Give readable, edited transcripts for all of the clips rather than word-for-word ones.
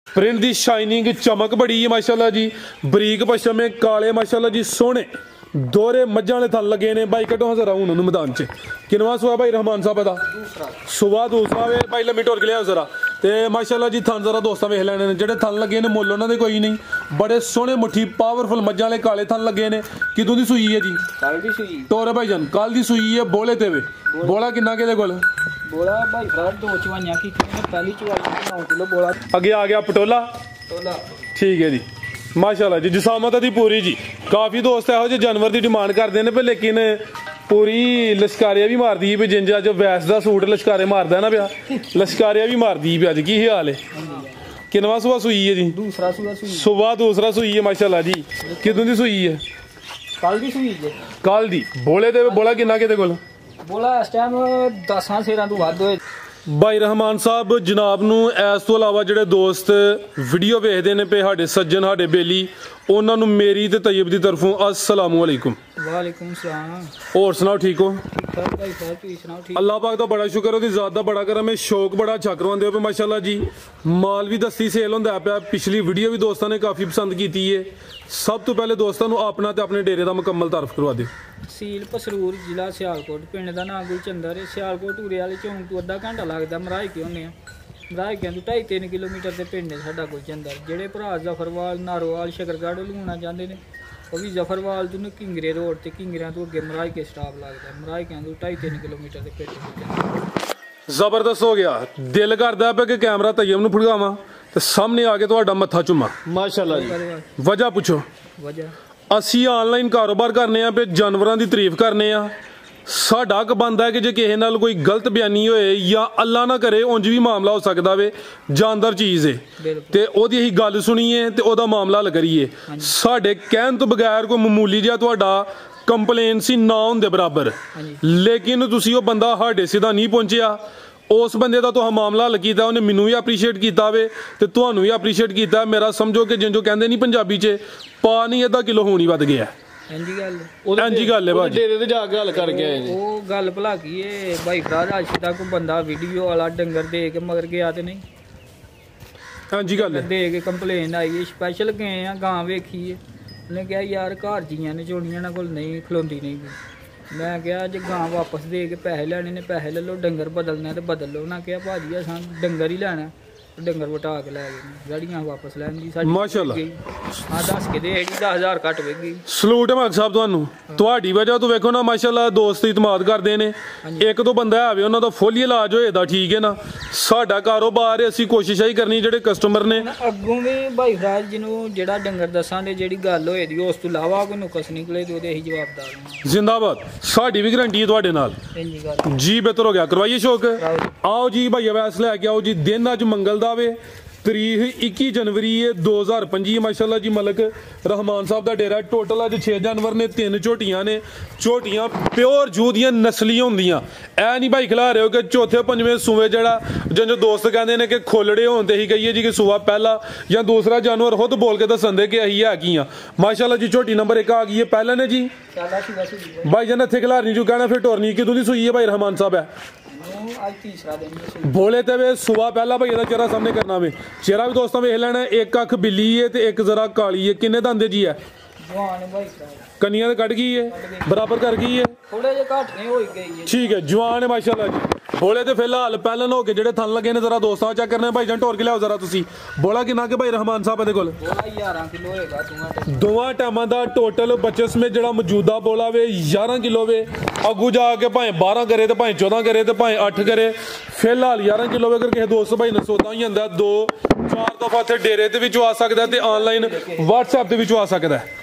Print दी shining चमक बड़ी है माशाल्लाह जी। बरीक पशमे काले माशाल्लाह जी सोहने दोहरे मज्जां वाले थल लगे ने। भाई कटो जरा हूं मैदान च किनवा सुआ भाई रहमान साहब दा सुबह दूसरा वे भाई लम्मी टोर के लिया जरा ते माशाल्लाह जी थन जरा दोस्तां वेख लैने जेडे थन लगे ने मुੱਲ उन्हां दे कोई नहीं। बड़े सोहने मुट्ठी पावरफुल मज्जां वाले काले थन लगे ने। किदों दी सूई है जी? कल दी सूई टोरे भाई जान कल दी सूई है। बोले ते वे बोला किन्ना के दे कोल? बोला भाई फ्राड दो चवाइयां की पहली चवाई 9 किलो बोला। अगे आ गया पटोला ठीक है जी माशाल्लाह जी। जिसामत दी पूरी जी। काफ़ी दोस्त इहो ਜਿਹੇ जानवर की डिमांड करते हैं पे लेकिन पूरी लश्कारिया भी मार दी पे जिंज अज वैस का सूट लश्कारे मारदा ना पिया लश्कारिया भी मार दी पे अज की हाल है? किनवा सुबह सूई है जी? दूसरा सुबह दूसरा सूई है माशाल्लाह जी। किदों दी सूई है? कल दी सूई है। कल दी बोले ते बोला किन्ना किते कोल? बोला इस टाइम 10-13 तो वध होए। भाई रहमान साहब जनाब नूं इस तो इलावा जिहड़े दोस्त वीडियो वेखदे ने पे साडे सज्जन साडे बेली उन्हां नूं मेरी ते तैयब दी तरफों अस्सलामु अलैकुम। वालेकुम सलाम। और सुनाओ ठीक हो? भाई साहब तुसीं सुनाओ ठीक? अल्लाह पाक दा बड़ा शुक्र ओदी ज़ात दा बड़ा करम है। शौक बड़ा अच्छा करवांदे हो पे माशाल्लाह जी। माल भी दस्ती सेल होंदा पिया। पिछली वीडियो भी दोस्तां ने काफ़ी पसंद कीती है। सब तो पहले दोस्तों अपना ते अपने डेरे का मुकम्मल तारफ करवा दो। तहसील पसरूर जिला सियालकोट पिंड का नाम गुलचंदर है। सियालकोट उरे वाले चौंक तो अद्धा घंटा लगता। मराई के होने मराई के 2.5-3 किलोमीटर के पिंड है साडा गुलचंदर। जेडे भरा जफरवाल नारोवाल शकरगढ़ लूना चाहते हैं वो भी जफरवाल तो किंगरे रोड से किंगरिया तो अगे मराई के स्टाप लगता है। मराई के 2.5-3 किलोमीटर के पिंड। जबरदस्त हो गया। दिल करदा पे कि कैमरा तैयब नूं फड़कावां ते सामने आके तुहाडा मत्था चुम्मा माशाल्लाह जी। वजह पूछो? वजह असी ऑनलाइन कारोबार करने पे जानवरों की तारीफ करने साडा हक बनता है कि जे किसी नाल कोई गलत बयानी होए या अल्लाह ना करे उंज भी मामला हो सकता वे जानदार चीज़ है ते ओदी असीं गल सुनीए ते ओदा मामला हल करिए। साडे कहण तो बगैर कोई मामूली जिहा तुहाडा कंप्लेन सी ना होंदे बराबर लेकिन तुसीं ओ बंदा साडे सिधा नहीं पहुंचिया उस बंदे का तुहां मामला हल किया उन्हें मैनू भी एप्रीशिएट किया वे ते तुहानू भी एप्रीशिएट किया। मेरा समझो कि जिंजो कहते नहीं पंजाबी च पा नहीं अद्धा किलो होनी वध गया। इंजी गल है भाई डेरे ते जाके हल करके आए जी। वो गल भला की है भाई फराज अज तक बंदा वीडियो वाला डंगर दे के मगर गया ते नहीं। इंजी गल दे के कंप्लेन आई है स्पैशल गए हैं गां वेखी है उन्हें कहा यार घर जियां ने चोनियां ना कोल नहीं खलोंदी नहीं। मैं क्या जो गां वापस दे के पैसे लैने ने पैसे ले लो डंगर बदलना तो बदल लो। उन्हें कहा भाजी असां डंगर ही लैना डंगर वटा के लै गए जड़ियां वापस लैन दी माशाल्लाह। हाँ दस के दे 10,000 घट वे गई। सलूट है माग साहब तुहानू तुहाडी वजह तो वेखो ना माशाल्लाह दोस्त इतमाद करते हैं। एक दो बंदा है उन्हों का फुल ही इलाज होएदा ठीक है ना। साडा कारोबार असीं कोशिश ही करनी जेडे कस्टमर ने अगों भी भाई फराज जिन्हों जेड़ा डंगर दसां दे जेड़ी गल होए दी उस तो इलावा कोई नुकस निकले तो ओहदे असीं जवाबदार जिंदाबाद। साडी भी गारंटी है तुहाडे नाल जी। बेहतर हो गया करवाइए शौक। आओ जी भाई वैस लैके आओ जी। दिन अज मंगल दा वे तारीख 21 जनवरी 2025 माशाल्लाह जी। मलक रहमान साहब का डेरा टोटल अज 6 जानवर ने 3 झोटियां ने। झोटियां प्योर जू दियां नस्ली होंदियां ऐ नहीं भाई खिला रहे हो कि चौथे पंजवें सूए जड़ा जो दोस्त कहते हैं कि खोलड़े होते ही कहिए जी कि सूआ पहला या दूसरा जानवर खुद बोल के दसन दे कि अही है की माशाल्लाह जी। झोटी नंबर 1 आ गई है पहले ने जी भाई जन इतने खिलारनी चुका ना फिर टोरनी कितों की सूई है भाई रहमान साहब है बोले ते वे सुबह पहला भाई चेहरा सामने करना वे चेहरा भी दोस्तों वेख लेना। एक अख बिल्ली है ते एक जरा काली है। किन्ने दंदे जी है? कनिया कट गई है बराबर कर गई है थोड़े जे घट ने होई गई है ठीक है जवान है माशाल्लाह जी। बोले तो फिलहाल पहलन हो के जेडे थन लगे ने जरा दोस्तों चेक करने भाई जान टोर के लियाओ जरा तुसी। बोला किन्ना के भाई रहमान साहब दे कोल? 11 किलो होएगा दोवां टाइमां दा टोटल बचस में जेड़ा मौजूदा बोला वे 11 किलो वे। अगू जाके भाएं 12 करे तो भाएं 14 करे तो भाएं 8 करे फिलहाल 11 किलो अगर किसी दोस्त भाई ने सौदा ही आंदा 2-4 दफा इत्थे डेरे ते विचों आ सकदा ते ऑनलाइन व्हाट्सएप ते विचों आ सकदा है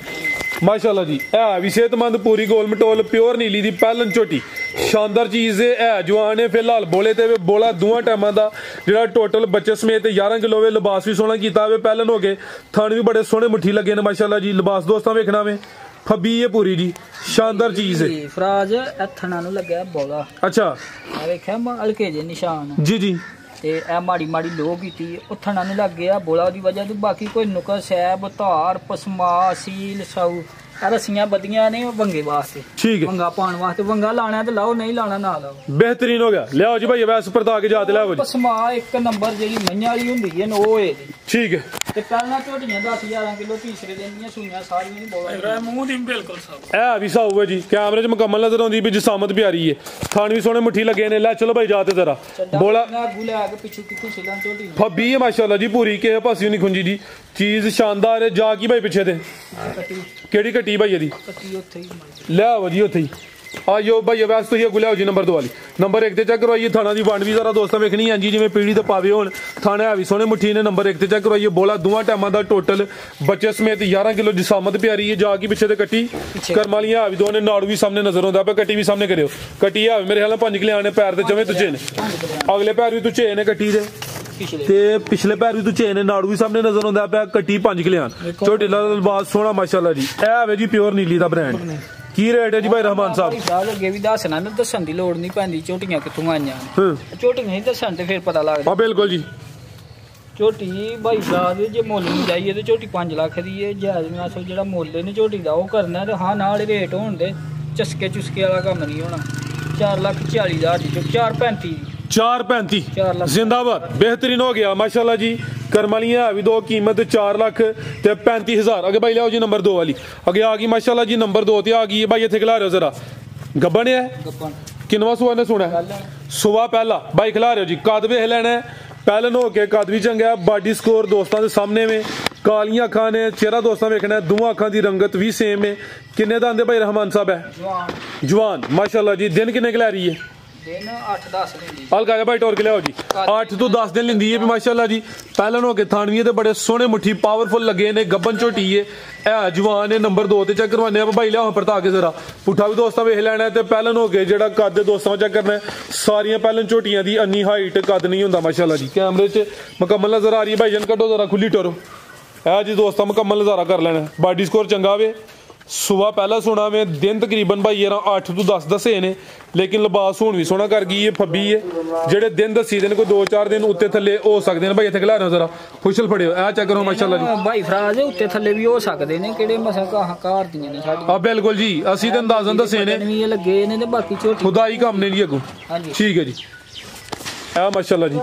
माशाल्लाह जी। है भी सेहतमंद पूरी गोल मटोल प्योर नीली दी पहलन झोटी शानदार चीज़ है जवान है। फिलहाल बोले ते बोला दोवां टाइमां दा जेड़ा टोटल बच्चे समेत 11 किलो वे। लिबास भी सोहना कीता वे पहलन हो गए थन भी बड़े सोहने मुट्ठी लगे ने माशाल्लाह जी। लिबास दोस्तां वेखना वे फब्बी है पूरी जी शानदार चीज़ है। फराज थना नूं लग्या बोला अच्छा वेख्या हल्के जे निशान जी जी ते ए माड़ी माड़ी लो कीती थना नूं लग गया बोला दी वजह तो बाकी कोई नुकस है धार पसमा सील साऊ रस्सियां बदियां ने वंगे वास्ते, ठीक है, वंगा पाने वास्ते। वंगा लाना तो लाओ, नहीं लाना ना लाओ। बेहतरीन हो गया। लियाओ जी भाई वैस पर ताके जाते लाओ जी। पसमा एक नंबर जेडी मईयां वाली हुंदी है ना ओए जी, ठीक है। ते पहला झोटियां 10-11 किलो तीसरे दिन दी सुइयां सारियां नहीं बोला मूंह दी बिल्कुल साफ है भी साफ है जी। कैमरे च मुकम्मल नजर आउंदी भी जिसामत प्यारी है, थान भी सोने मुट्ठी लगे ने। ले चलो भाई जाते जरा बोला गुले आके पीछे कितु छिला झोटी फब्बी है माशाल्लाह जी, पूरी के पासी नहीं खुंजी जी, चीज शानदार है। जा की भाई पीछे ते केड़ी कट्टी भाई दी कट्टी ओथे ही ले आओ जी ओथे ही आयो भाई वैस तो ये गुलिया जी नंबर 2 वाली। नंबर 1 ते चेक करवाइए, थाना दी वंड भी जरा दोस्तों वेखनी है जी जिवें पीढ़ी ते पावे होण। थाना है भी सोने मुट्ठी ने। नंबर 1 ते चेक करवाइए, बोला दोवां टाइमां दा टोटल बच्चे समेत 11 किलो जिसामत प्यारी है। जाकी पीछे ते कट्टी करम वालियां है भी दो ने, नाड़ू भी सामने नजर आंदा पे, कट्टी भी सामने करियो। कट्टी है मेरे ख्याल 5 किलो आने, पैर ते जमे तुझे ने, अगले पैर भी तुझे ने कट्टी दे ते पिछले पैर भी तुझे ने, नाड़ू भी सामने नजर आंदा पे। कट्टी 5 किलो आन, झोटी दा लिबास सोहना माशाल्लाह जी। है जी प्योर नीली दा ब्रांड। की रेट है जी भाई रहमान साहब? अगे भी दसना ना, दसन दी लोड़ नहीं पैंदी झोटियां कित्थों आईयां, झोटियां ही दसन ते फिर पता लगदा। हां बिल्कुल जी। झोटी भाई साहब जे मुੱਲ नहीं जाइए तो झोटी 5 लाख दी है। जायज में असल जेड़ा मुੱਲ ने झोटी दा वो करना ते हां नाल रेट होण दे, चस्के चुस्के वाला काम नहीं होना। 4,40,000 दी 4,35 4,35 जिंदाबाद, बेहतरीन हो गया माशाल्लाह जी। करमालियां भी दो, कीमत 4,35,000। अगे भाई लियाओ जी नंबर 2 वाली। अगे आ गई माशाल्लाह जी नंबर 2 ते आ गई है भाई। इत्थे खिला रहे हो जरा गब्बन है किनवा सुआ ने सुना सुबह पहला भाई खिला रहे हो जी। कद वेख लेना है, पहलन हो के कद भी चंगा है। बॉडी स्कोर दोस्तों के सामने में, कालियां अखां ने, चेहरा दोस्तों वेखना है, दोवां अखां दी रंगत भी सेम है। किन्ने दा आंदे भाई रहमान साहब है जवान माशाल्लाह जी। दिन किन्ने खिला रही है? दिन 8-10 लेंदी। हल्का भाई टोर के लियाओ जी। 8 तो 10 दिन लेंदी है भी माशाल्लाह जी। पहलन हो के थानवी ते बड़े सोहने मुट्ठी पावरफुल लगे ने। गब्बन झोटी है जवान है। नंबर 2 ते चेक करवाने भाई लियाओ परता के जरा पुठा भी दोस्तों वेख लेना है। ते पहलन हो के जेड़ा कद दोस्तों चेक करना है। सारियां पहलन झोटियां दी अन्नी हाइट कद नहीं होंदा माशाल्लाह जी। कैमरे च मुकम्मल नजर आ रही है भाई जन कड्डो जरा खुली टोरो है जी दोस्तों, मुकम्मल नजारा कर लेना। बॉडी स्कोर चंगा वे, सुबह पहला सोना में। दिन तकरीबन भाई 8 तो 10 दसे ने, लेकिन लिबास हुण भी सोना कर गई है। फब्बी है जेडे दिन दसी दे कोई 2-4 दिन उत्ते थल्ले हो सकते हैं भाई। इत्थे खिला रहे हो जरा खुशल फड़ियो ए चेक करो माशाल्लाह जी। भाई फराज उत्ते थल्ले भी हो सकते ने, किहड़े मसा घर दियां ने साडी। हां बिल्कुल जी, ਅਸੀਂ ਤੇ ਅੰਦਾਜ਼ਨ दसे ने ये लगे ने ते बाकी झोटी खुदाई काम ने जी अगो। ठीक है जी ए माशाल्लाह जी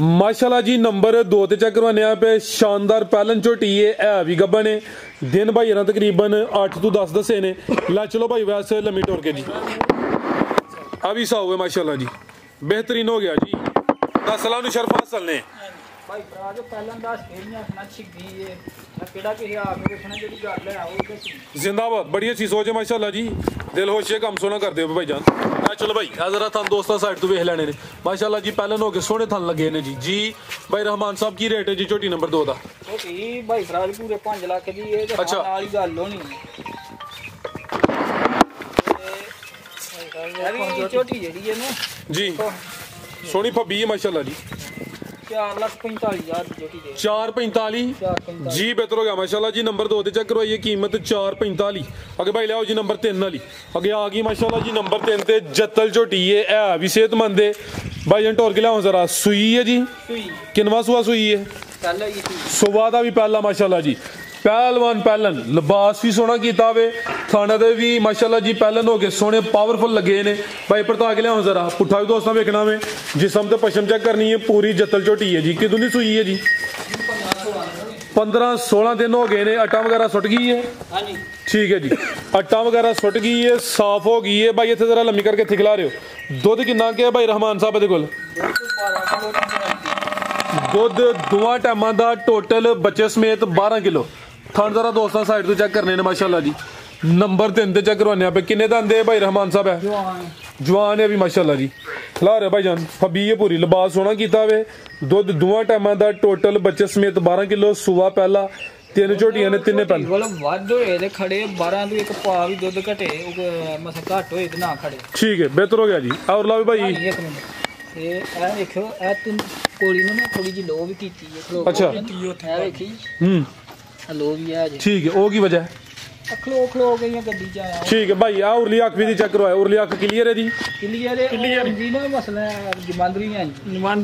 माशाल्लाह जी। नंबर 2 ते चेक करवाने पे शानदार पहलन झोटी है भी गब्बन है। दिन भाई तकरीबन 8 तो 10 दसे ने। ला चलो भाई वैसे लम्मी टोर के जी अभी सा हुए माशाल्लाह जी। बेहतरीन हो गया जी। 10 साल नु शर्फ हासिल ने भाई फराज पहलन 10 खेड़ियां अपना छिगी है केड़ा कि आके देखना जेडी गल है वो दसी। जिंदाबाद, बड़ी अच्छी सोच है माशाल्लाह जी। दिल होश कम सोना कर दे भाई जान। चलो भाई जरा थान दोस्तों साइड तो वेख लेने ने माशाल्लाह जी। पहलन हो के सोने थान लगे ने जी। जी भाई रहमान साहब की रेट है जी झोटी नंबर 2 दा? झोटी भाई फराज पूरे 5 लाख दी है। अच्छा नाल ही गल होनी है झोटी जेडी है ना जी सोनी फब्बी है माशाल्लाह जी। 4,45,000 झोटी दे 4,45 जी। बेहतर हो गया माशाल्लाह जी। नंबर 2 ते चेक करवाइए, कीमत 4,45। अगे भाई लियाओ जी नंबर 3 वाली। अगे आ गई माशाल्लाह जी नंबर 3 ते जत्तल झोटी है भी सेहतमंद है भाई जन टोर के लियाओ जरा। सुई है जी किनवा सुआ सुई है? सुबह का भी पहला माशाल्लाह जी। पहलवान पहलन लिबास भी सोहना कीता वे। थाना दे भी माशाल्लाह जी पहलन हो के सोहने पावरफुल लगे ने भाई। परता के लियाओ जरा पुठा भी दोस्तों वेखना वे। जिसम ते पशम चेक करनी है। पूरी जत्तल झोटी है जी। किदों दी सुई है जी? 15-16 दिन हो गए ने। अट्टा वगैरह सुट गई है? ठीक है जी अट्टा वगैरह सुट गई है, साफ हो गई है भाई। इत्थे जरा लम्मी करके इत्थे खिला रहे हो। दुध किन्ना के भाई रहमान साहब दे कोल? दुध दोवां टाइमां दा टोटल बच्चे समेत 12 किलो। थान जरा दोस्तों साइड तो चेक करने ने माशाल्लाह जी। नंबर 3 ते चेक करवाने पे किन्ने दा आंदे भाई रहमान साहब है? जवान है भी माशाल्लाह जी। खिला रहे भाई जान फब्बी है पूरी, लिबास सोना कीता वे। दुध दोवां टाइमां दा टोटल बच्चे समेत 12 किलो। सुबह पहला 3 झोटियां ने, 3 पहले वध होए ते खड़े 12 तो एक पा भी दुध घटे मसा घट होए ते ना खड़े। ठीक है बेहतर हो गया जी। और ला भी भाई एक मिनट ए देखो ए तुम कोली ने थोड़ी जी लो भी कीती है। अच्छा ए देखी लो भी है जी। ठीक है ओ की वजह खलो गई गड्डी च आया। ठीक है भाई आ उरली अख भी चेक करवाया। उरली अख क्लियर है जी? क्लियर जी ना मसला जमांदरू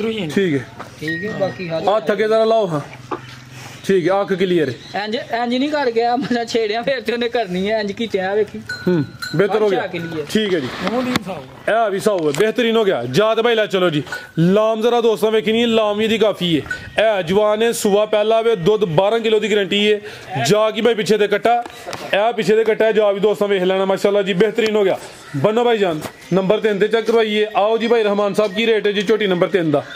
ही है। ठीक है बाकी हाथ थके जरा लाओ। हाँ ठीक है अख क्लियर इंज इंज नहीं कर गया मैं छेड़िया फिर ते उन्हें करनी है इंज की त्या वेखी बेहतर हो गया ठीक है जी ए भी सौ है बेहतरीन हो गया जात भाई ला चलो जी लाम जरा दोस्तों वेखनी लाम दी काफी है ए जवान है सुबह पहला वे दुध 12 किलो की गारंटी है जा की भाई पीछे ते कट्टा ए पीछे ते कट्टा जा भी दोस्तों वेख लेना माशाल्लाह जी बेहतरीन हो गया बनो भाई जान नंबर 3 ते चेक करवाइए आओ जी भाई रहमान साहब की रेट है जी झोटी नंबर 3 दा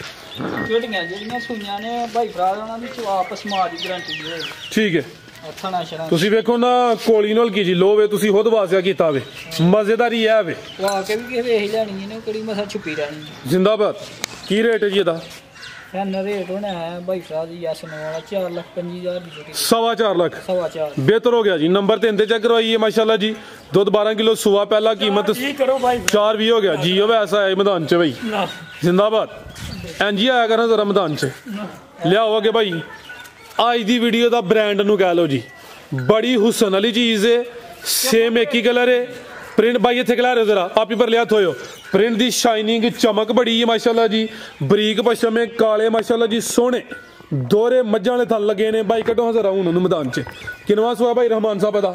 ਝੋਟੀਆਂ ਜਿਹੜੀਆਂ ਸੂਈਆਂ ਨੇ ਭਾਈ ਭਰਾ ਉਹਨਾਂ ਦੀ ਚਵਾਪ ਸਮਾ ਦੀ ਗਾਰੰਟੀ ਹੈ ਠੀਕ ਹੈ ਥਣਾ ਛਣਾ ਤੁਸੀਂ ਵੇਖੋ ਨਾ ਕੋਲੀ ਨਾਲ ਕੀ ਜੀ ਲੋ ਵੇ ਤੁਸੀਂ ਖੁਦ ਵਾਸਿਆ ਕੀਤਾ ਵੇ ਮਜ਼ੇਦਾਰੀ ਹੈ ਵੇ ਵਾ ਕੇ ਵੀ ਕਿਸੇ ਵੇਖ ਲੈਣੀ ਇਹਨੇ ਕਿਹੜੀ ਮਸਾ ਛੁਪੀ ਰਹਿਣੀ ਜ਼ਿੰਦਾਬਾਦ ਕੀ ਰੇਟ ਹੈ ਜੀ ਇਹਦਾ ਇਹਨਾਂ ਰੇਟ ਹੋਣਾ ਹੈ ਭਾਈ ਭਰਾ ਦੀ ਯਸ ਨੋ ਵਾਲਾ 4,25,000 ਦੀ ਝੋਟੀ 4.5 ਲੱਖ 4.25 बेहतर हो गया जी नंबर 3 ते चेक करवाइए माशाल्लाह जी दूध 12 किलो सुबह पहला कीमत 4 भी हो गया जी वैसा है मैदान च भाई जिंदाबाद एंजी आया करना जरा मैदान च लियाओ आगे भाई आज दी वीडियो का ब्रांड नू कह लो जी बड़ी हुसन वाली चीज़ है सेम एक ही कलर है प्रिंट भाई इतने खिला रहे हो जरा आप ही पर लिया थोयो प्रिंट दी शाइनिंग चमक बड़ी है माशाल्लाह जी बरीक पशम में काले माशाल्लाह जी सोने दोरे मज्जां वाले थल लगे ने भाई कटो जरा हूं मैदान च किनवा सुआ भाई रहमान साहब दा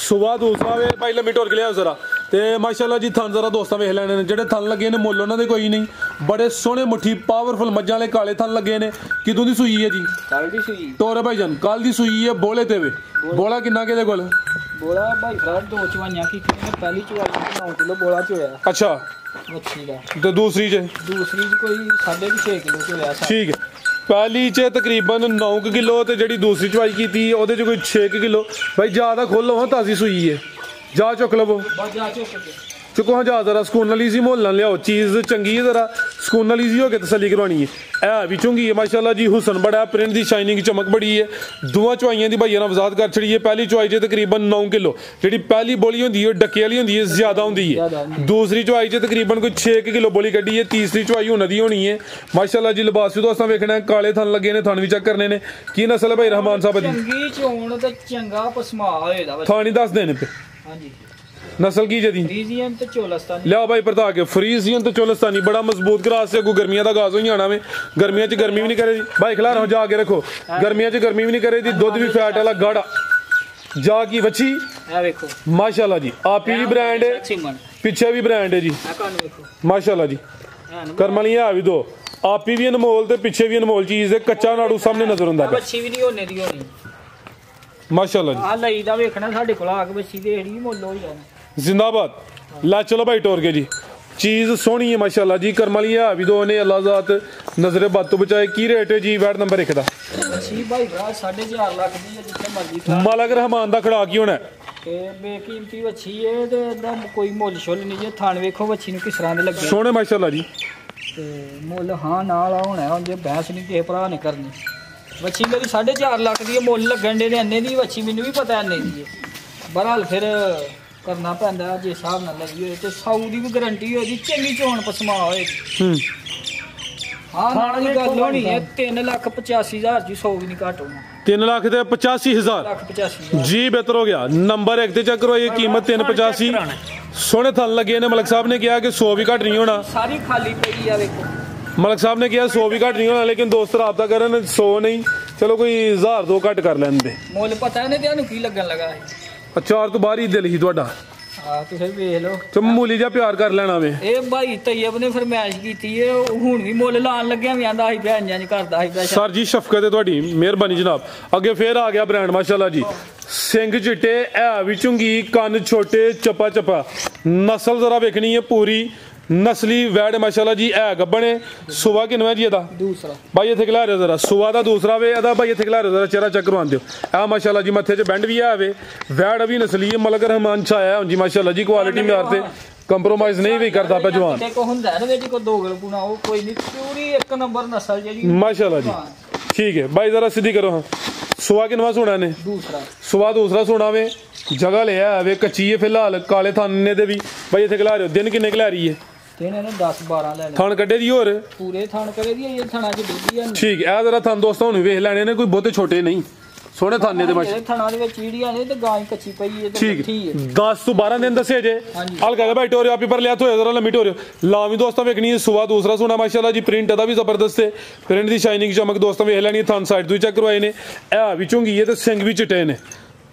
सुबह दूसरा वे भाई लम्मी टोर के लिया जरा ते माशाल्लाह जी थन जरा दोस्तां वेख लैने ने जेडे थन लगे ने मुੱਲ ਉਹਨਾਂ ਦੇ ਕੋਈ नहीं बड़े सोहने मुट्ठी पावरफुल मज्जां वाले काले थन लगे ने किदों दी सूई है जी ਕੱਲ ਦੀ ਸੂਈ टोरे भाई जान कल दी सूई है बोले ते वे बोला किन्ना किहदे कोल ਬੋਲਾ ਭਾਈ ਭਰਾ ਦੋ ਚਵਾਈਆਂ ਕੀਤੀਆਂ ਨੇ ਪਹਿਲੀ ਚਵਾਈ 9 ਕਿਲੋ ਬੋਲਾ ਚ ਹੋਇਆ अच्छा ਮੱਛੀ ਦਾ ਤੇ ਦੂਸਰੀ ਚ ਕੋਈ 6.5 ਕਿਲੋ ਚ ਹੋਇਆ ठीक है पहली च तकरीबन 9 किलो ते जेडी दूसरी चवाई की ओदे च कोई 6 किलो भाई ज्यादा खोलो हाँ ताजी सूई है जा चुक लवो बस जा चुक चुको हाँ जा जरा सुकून वाली सी मोल ना लियाओ चीज़ चंगी है जरा सुकून वाली सी हो के तसली करवानी है भी चुंगी है माशाल्लाह जी हुसन बड़ा प्रिंट दी शाइनिंग चमक बड़ी है दुआ चवाइयां दी भाइया ने वजात कर छड़ी है पहली चवाई च तकरीबन 9 किलो जी पहली बोली होंगी है डक्के वाली होंगी है ज्यादा होंगी है दूसरी चवाई च तकरीबन कोई 6 किलो बोली कड्डी है तीसरी चवाई होने दी होनी है माशाल्लाह जी लिबास भी दोस्तों वेखना है काले थन लगे ने थन भी चेक करने ने की नस्ल है भाई रहमान साहब दी चंगी चोण ते चंगा पसमा होएदा थानी दस देने पे हां जी नस्ल की जदी फ्रीजियन ते चोलस्तानी लिया भाई परता के फ्रीजियन ते चोलस्तानी बड़ा मजबूत क्रास से को गर्मियां दा गाज हो जाना में गर्मियां च गर्मी भी नहीं करे भाई खिला रहा जा के रखो गर्मियां च गर्मी भी नहीं करे दी दूध भी फैट वाला गाढ़ा जा की बच्ची ए देखो माशाल्लाह जी आप ही भी ब्रांड है पीछे भी ब्रांड है जी माशाल्लाह जी करमलियां भी दो आप ही भी अनमोल ते पीछे भी अनमोल चीज है कच्चा नाड़ू सामने नजर आंदा बच्ची भी नहीं होने दी होनी माशाल्लाह जी आ लई दा वेखना साडे कोल आ के बच्ची देड़ी मुੱਲ हो जाना जिंदाबाद ला चलो भाई टोर के जी चीज सोहनी है माशाल्लाह जी करमलियां भी दो ने अल्लाह ज़ात नजरे बद तो बचाए की रेट है जी वैट नंबर 1 दा बच्ची भाई भरा 4.5 लाख दी है जिथे मर्जी मालक रहमान दा खड़ा की होना ते बेकीमती बच्ची है ते दा कोई मुੱਲ छुल नहीं जे थान वेखो बच्ची नु किस तरह दे लगे सोहने माशाल्लाह जी ते मुੱਲ हां नाल होना है जे बहस नहीं किसे भरा ने करनी बच्ची मेरी 4.5 लाख दी मुੱਲ लगन दे अन्ने दी बच्ची मैनू भी पता अन्ने दी है बहरहाल फिर करना पैंदा जे हिसाब नाल लगी होए ते 100 दी भी गारंटी होए दी चंगी चोण पसमा होए हां नाल दी गल होनी है 3,85,000 जी 100 भी नहीं घट होना 3 लाख ते 85,000 जी बेहतर हो गया नंबर 1 ते चेक करो ये कीमत 385 सोने थन लगे ने मलक साहब ने कहा कि 100 भी घट नहीं होना सारी खाली पई है देखो मलक साहब ने कहा 100 भी घट नहीं होना लेकिन दोस्त राबता करन 100 नहीं चलो कोई 1000 2 घट कर लेंदे मुੱਲ पता नहीं ਤੁਹਾਨੂੰ ਕੀ ਲੱਗਣ ਲੱਗਾ ਹੈ चार तो बाहर ही दिल ही ਤੁਹਾਡਾ ਹਾਂ ਤੁਸੀਂ ਵੇਖ ਲਓ ਤੇ ਮਾਮੂਲੀ ਜਿਹਾ ਪਿਆਰ ਕਰ ਲੈਣਾ ਵੇ ਇਹ ਭਾਈ ਤੈयब ਨੇ ਫਰਮਾਇਸ਼ ਕੀਤੀ ਹੈ ਹੁਣ ਵੀ ਮੁੱਲ ਲਾਣ ਲੱਗਿਆ ਵੀ ਆਂਦਾ ਸੀ ਭੈਣ ਜਾਂ ਕਰਦਾ ਸੀ ਬੈਸ਼ਾ ਸਰ ਜੀ ਸ਼ਫਕਤ ਹੈ ਤੁਹਾਡੀ ਮਿਹਰਬਾਨੀ ਜਨਾਬ ਅੱਗੇ ਫੇਰ ਆ ਗਿਆ ਬ੍ਰਾਂਡ ਮਾਸ਼ਾਅੱਲਾ ਜੀ ਸਿੰਘ ਚਿੱਟੇ ਐ ਵੀ ਚੁੰਗੀ ਕੰਨ ਛੋਟੇ ਚੱਪਾ ਚੱਪਾ ਨਸਲ ਜ਼ਰਾ ਵੇਖਣੀ ਹੈ ਪੂਰੀ नस्ली वैड माशाल्लाह जी है गब्बन है सुबह किनवा जी एदा दूसरा भाई इत्थे खिला रहे जरा सुबह दा दूसरा वे एदा भाई इत्थे खिला रहे जरा चेहरा चेक करवा दियो आ माशाल्लाह जी मथे च बैंड भी है वे वैड भी नस्ली है मलक रहमान छाया जी माशाल्लाह जी क्वालिटी में आते कंप्रोमाइज नहीं भी करता पे जवान देखो हुंदा है वेच को दोगल पुना वो कोई नहीं पूरी एक नंबर नस्ल जेडी माशाल्लाह जी ठीक है भाई जरा सीधी करो हां सुबह किनवा सोना ने दूसरा सुबह दूसरा सोना वे जगह ले आ वे कच्ची है फिलहाल काले थाने दे भी भाई इत्थे खिला रहे दिन किन्ने खिला रही है तेने 10-12 लेने थान कड्डे दी और पूरे थान करे दी ये थाना च डूबी है ठीक है जरा थान दोस्तों हुन वेख लेने ने कोई बहुते छोटे नहीं सोने थाने दे माशा ਥਣਾ ਦੇ ਵਿੱਚ ਜਿਹੜੀਆਂ ਨੇ ਤੇ ਗਾਂ ਹੀ ਕੱਚੀ ਪਈ ਹੈ ਤੇ ठीक ਮਿੱਠੀ ਹੈ 10 तो 12 दिन दसे जे ਹਾਂਜੀ। हल्का जा भाई टोरियो आप पर लिया तो जरा लम्बी टोरियो लावी दोस्तों वेखनी सुबह दूसरा सोना माशाल्लाह जी प्रिंट दा भी जबरदस्त है प्रिंट दी शाइनिंग चमक दोस्तों वेख लेनी थान साइड तो चेक करवाए ने ए भी झुंगी है ते सिंग भी चिट्टे ने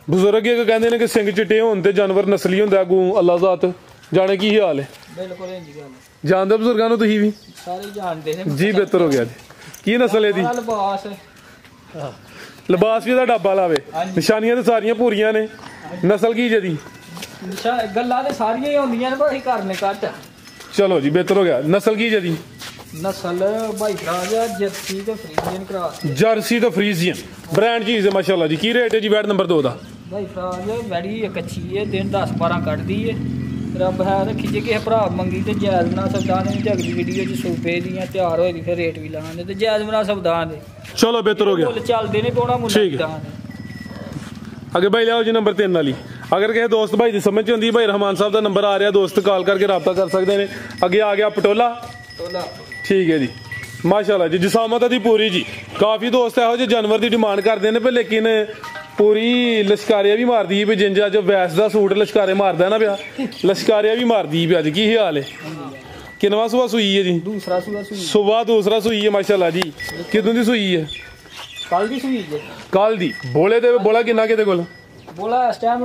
बुजुर्ग ये कहंदे ने कि सिंग चिट्टे होण ते जानवर नस्ली हुंदा अगू अल्लाह ज़ात जाने की हाल है ਬਿਲਕੁਲ ਇੰਜ ਗੱਲ जानदे बुजुर्गां नु तुसीं भी ਸਾਰੇ ਜਾਣਦੇ ਨੇ जी बेहतर हो गया जी की नस्ल है दी ਬੜਾ ਲਿਬਾਸ लिबास भी दा डब्बा लावे ਹਾਂਜੀ। निशानियां ते सारियां पूरियां ने नस्ल की जदी ਗੱਲਾਂ ਤੇ ਸਾਰੀਆਂ ਹੀ ਹੁੰਦੀਆਂ ਨੇ ਪਰ ਅਸੀਂ ਕਰਨੇ ਘੱਟ ਆ। चलो जी बेहतर हो गया नस्ल की जदी ਨਸਲ ਭਾਈ ਫਰਾਜ ਆ ਜਰਸੀ ਤੇ ਫਰੀਜ਼ੀਅਨ ਕਰਾਸ जर्सी तो फ्रीजियन ब्रांड चीज है माशाल्लाह जी की रेट है जी बैट नंबर 2 दा ਭਾਈ ਫਰਾਜ ਵੈੜੀ ਇੱਕ ਅੱਛੀ ਹੈ ਦਿਨ 10 12 ਕੱਢਦੀ ਹੈ ਰੱਬ ਹੈ ਰੱਖੀ ਜੇ ਕਿਸੇ ਭਰਾ ਮੰਗੀ ਤੇ ਜਾਇਜ਼ ਬਣਾ ਸਕਦਾ ਨੇ ਤੇ ਅਗਲੀ ਵੀਡੀਓ ਚ ਸੂਪੇ ਦੀਆਂ ਤਿਆਰ ਹੋਏਗੀ ਫਿਰ ਰੇਟ ਵੀ ਲਾਵਾਂਗੇ ਤੇ ਜਾਇਜ਼ ਬਣਾ ਸਕਦਾ ਨੇ चलो बेहतर हो गया ਮੁੱਲ ਚੱਲਦੇ ਨੇ ਪੋਣਾ ਮੁੱਲ ਠੀਕ ਹੈ। ਕਿਦਾਂ ਨੇ अगे भाई लियाओ जी नंबर 3 वाली अगर किसी दोस्त भाई की समझ आती भाई रहमान साहब का नंबर आ रहा दोस्त कॉल करके रब्ता कर सकते हैं अगे आ गया पटोला ਤੋਲਾ ठीक है जी माशाल्लाह जी जिसामत दी पूरी जी काफी दोस्त ਇਹੋ ਜਿਹੇ जानवर की डिमांड करते हैं पर लेकिन पूरी लश्कारिया भी मार दी भी जिंजा जो वैस का सूट लश्कारे मारदा है ना पिया लश्कारिया भी मार दी अज की हाल है किनवा सुबह सुई है जी ਦੂਸਰਾ ਸੂਆ ਸੂਈ सुबह दूसरा सुई है माशाल्लाह जी कितों की सुई है ਕੱਲ ਦੀ ਸੂਈ ਜੇ कल दी बोले दे बोला किन्ना किते कोल ਬੋਲਾ ਇਸ ਟਾਈਮ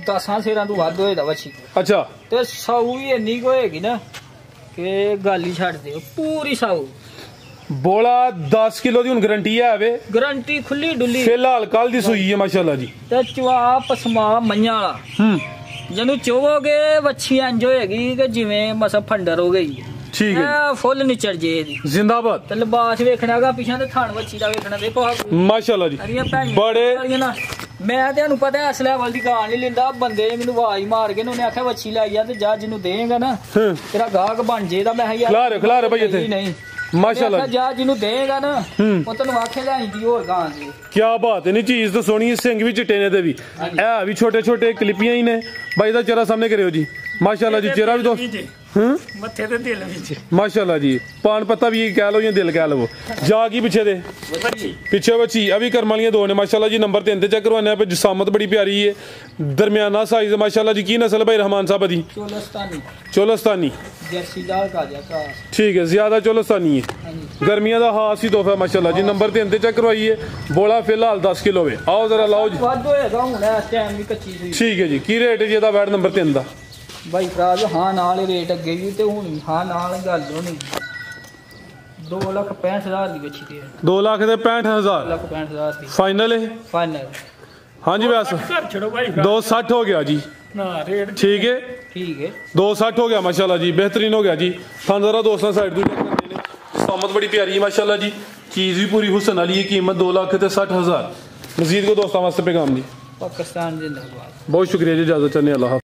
10 ਸੇਰਾਂ ਤੋਂ ਵੱਧ ਹੋਏਦਾ ਵੱਛੀ अच्छा ਤੇ ਸਾਊ ਵੀ ਇੰਨੀ ਕੁ ਹੋਏਗੀ ਨਾ ਕਿ ਗੱਲ ਹੀ ਛੱਡ ਦਿਓ ਪੂਰੀ ਸਾਊ बोला 10 किलो की गारंटी है वे ਗਰੰਟੀ ਖੁੱਲੀ ਡੁੱਲੀ फिलहाल कल दी सुई है माशाल्लाह जी ਤੇ ਚਵਾ ਪਸਮਾ ਮੰਨਿਆਂ ਵਾਲਾ ਜਿਹਨੂੰ ਚੋਵੋਗੇ ਵੱਛੀ ਇੰਜ ਹੋਏਗੀ ਕਿ ਜਿਵੇਂ ਮਸਾ ਫੰਡਰ ਹੋ ਗਈ ठीक है ਐ ਫੁੱਲ ਨਿਚੜ ਜੇ ਇਹਦੀ जिंदाबाद ਤੇ ਲਿਬਾਸ ਵੇਖਣਾਗਾ ਪਿਛਾਂ ਤੇ ਥਣ ਵੱਛੀ ਦਾ ਵੇਖਣਾ ਦੇਖੋ ਆਹ माशाल्लाह जी ਸਾਰੀਆਂ ਭੈਣੀਆਂ ਬੜੇ ਵਾਲੀਆਂ ਨਾ ਮੈਂ ਤੁਹਾਨੂੰ ਪਤਾ ਇਸ ਲੈਵਲ ਦੀ ਗਾਂ ਨਹੀਂ ਲੈਂਦਾ ਬੰਦੇ ਨੇ ਮੈਨੂੰ ਆਵਾਜ਼ ਮਾਰ ਕੇ ਉਹਨੇ ਆਖਿਆ ਵੱਛੀ ਲਾਈ ਆ ਤੇ ਜਾ ਜਿਹਨੂੰ ਦੇਂਗਾ ਨਾ हम्म, ਤੇਰਾ ਗਾਹਕ ਬਣ ਜੇਦਾ ਮੈਂ ਕਿਹਾ ਯਾਰ खिला रहे भाई इथे ਨਹੀਂ माशाल्लाह जी। ਜਾ ਜਿਹਨੂੰ ਦੇਂਗਾ ਨਾ ਉਹ ਤੈਨੂੰ ਆਖੇ ਲੈਂਦੀ ਹੋਰ ਗਾਂ ਦੀ क्या बात है नहीं चीज तो सोनी सिंह भी चिट्टे ने ते भी ए भी छोटे छोटे क्लिपियां ही ने भाई दा चेहरा सामने करियो जी माशाल्लाह जी चेहरा भी दोस्त ਮੱਥੇ ਤੇ ਦਿਲ ਵਿੱਚ माशाल्लाह जी पान पत्ता भी कह लो या दिल कह लो जा की पीछे दे पीछे बच्ची अभी कर्म वालियां दो ने माशाल्लाह जी नंबर 3 ते चेक करवाने पे जिसामत बड़ी प्यारी है दरमियाना साइज माशाल्लाह जी की नस्ल भाई रहमान साहब दी ਚੋਲਸਤਾਨੀ चोलस्तानी ਜਰਸੀ ਦਾ ਕਾਜਾ ਕਰਾਸ ठीक है ज्यादा चोलस्तानी है ਹਾਂਜੀ गर्मियां दा खास ही तोहफा माशाल्लाह जी नंबर 3 ते चेक करवाइए बोला फिलहाल 10 किलो वे आओ जरा लाओ जी ਵੱਧ ਹੋਏਗਾ ਹੁਣ ਇਸ ਟਾਈਮ ਵੀ ਕੱਚੀ ਸੂਈ ठीक है जी की रेट है जी ਇਹਦਾ बैट नंबर 3 ਦਾ ਬਾਈ ਫਰਾਜ ਹਾਂ ਨਾਲ ਹੀ ਰੇਟ ਅੱਗੇ ਵੀ ਤੇ ਹੁਣ ਵੀ ਹਾਂ ਨਾਲ ਗੱਲ ਹੋਣੀ 2,65,000 ਦੀ ਬੱਚੀ ਤੇ 2 ਲੱਖ ਦੇ 65000 2,65,000 ਦੀ फाइनल है ਫਾਈਨਲ हाँ जी बस ਘਰ ਛੜੋ ਬਾਈ 260 हो गया जी ਨਾ ਰੇਟ ठीक है ਠੀਕ ਹੈ 260 हो गया माशाल्लाह जी बेहतरीन हो गया जी थान जरा दोस्तों साइड तो चेक करने ने सामत बड़ी प्यारी है माशाल्लाह जी चीज भी पूरी हुसन वाली है कीमत 2,60,000 मजीद को दोस्तों वास्ते पैगाम जी ਪਾਕਿਸਤਾਨ ਜਿੰਦਾਬਾਦ बहुत शुक्रिया जी इजाजत चाहने अल्लाह हाफ़िज़।